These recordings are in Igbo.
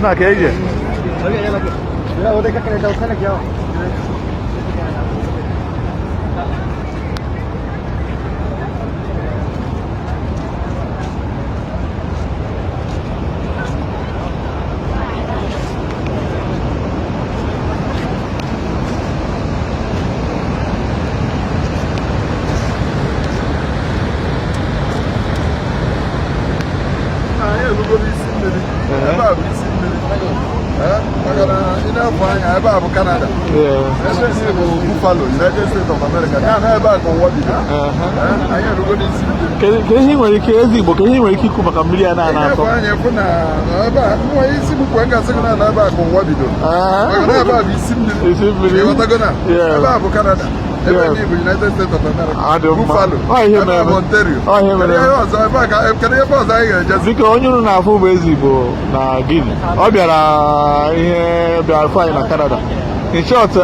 Na que aí? Mira, vos dejas que le causa aquí abajo. Ebe a bụ Canada. Ebe si bụ Buffalo, United States of America. Ya na ebe a ka ụwa bido. Anyị erugo n'isi mmiri. Ka ihe nwere ike ezi Igbo ka ihe nwere ike ikwu maka mmiri a na-atọ. Anyị fụ na ebe a nwa isi bụkwa ngasị gị na ebe a ka ụwa bido. Maka na ebe a bụ isi mmiri. Isi mmiri. Ịghọtago na ebe a bụ Canada. Ebe ndị bụ United States of America. Buffalo. Ebe a bụ Ontario. Kedu ebe ọzọ anyị ga-ejezi? Dịka onye unu na-afụ bụ ezi Igbo na Guinea. Ọ bịara bịara fụ anyị na Canada. In short,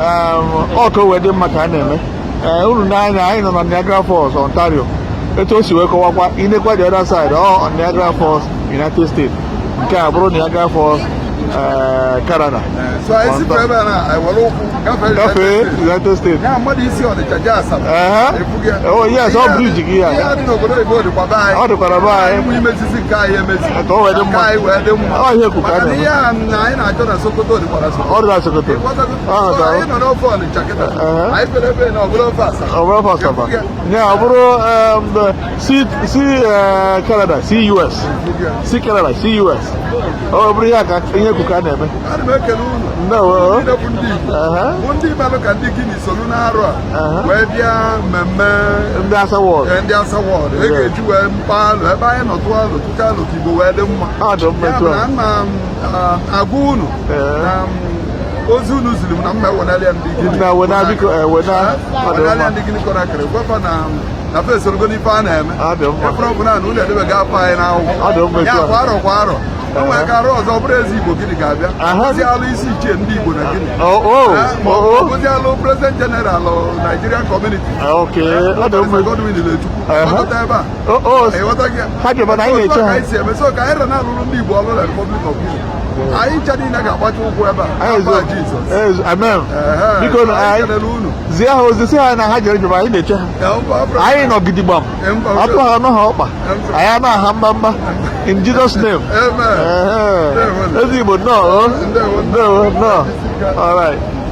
ọ ka o wee dị mma ka a na-eme. Unu n'anya anyị nọ na Niagara Falls, Ontario. Etu o si wee kọwakwa inekwa the other side ọ Niagara Falls, United States. Nke a bụrụ Niagara Falls, Canada. So anyị si ebe a na ewere ụkwụ gafee United States. Ya mmadụ isi Ọnịcha jee Asaba. Oh yes, ọ briji gị ya. Ihe dị n'obodo oyibo dịkwa be anyị. Ọ dịkwara be anyị. Anyị imezisi nke anyị emezi. Ka o wee dị mma. Ka anyị wee dị mma. Ọ ihe kuka na ihe a anyị na-achọ na Sokoto dịkwara Sokoto. Ọ dị na Sokoto. Anyị nọ n'ofe Ọnịcha kịta. Anyị fere ebe na ọbụla ofe Asaba. Ọ bụrụ ofe Asaba. Ya ọ bụrụ si Canada, si US. Si Canada, si US. Ọ bụrụ ya ka ihe kuka na-eme. Ana m ekele unu. Ndewo. Ndị bụ ndị Igbo. Bụ ndị melụ ka ndị Guinea solu n'arụ a wee bịa mmemme ndị Asa Wọd. Ndị Asa Wọd. E ga-eji wee mpaghara ebe anyị nọ tụọ alụ tụka alụ ka Igbo wee dị mma. Ọ dị mma etu a. Ya bụ na agwa unu na ozi unu ziri m na mma ewenalịa ndị Guinea. Na wena biko wena. Ewenalịa ndị Guinea kọrọ akịrị gwafa na fesorogo n'ife a na-eme. Ọ dị mma. Efere ọbụla na unu edebega afọ anyị n'akwụkwọ. Ọ dị mma etu a. Ya kwa arọ kwa arọ. O nwere ka arụ ọzọ bụrụ ezi Igbo gịnị ga-abịa ozi alụ isi ichie ndị Igbo na gịnị ozi alụ President General Nigerian Community ọ dị mma Godwin Ilechukwu ọgọta ebe a ịghọta gị ha ji mana anyị na-eche ha isi eme so ka anyị rana alụrụ ndị Igbo ọrụ na Republic of Guinea anyị ncha niile ga-agbacha ụkwụ ebe a Jizọs amen biko zie ha ozi si ha na ha jere jụrụ anyị na-eche ha anyị nọ gidigbam atụ ha nọ ha ọkpa anyị anaghị mma mma in Jesus name ezi Igbo nnọọ all right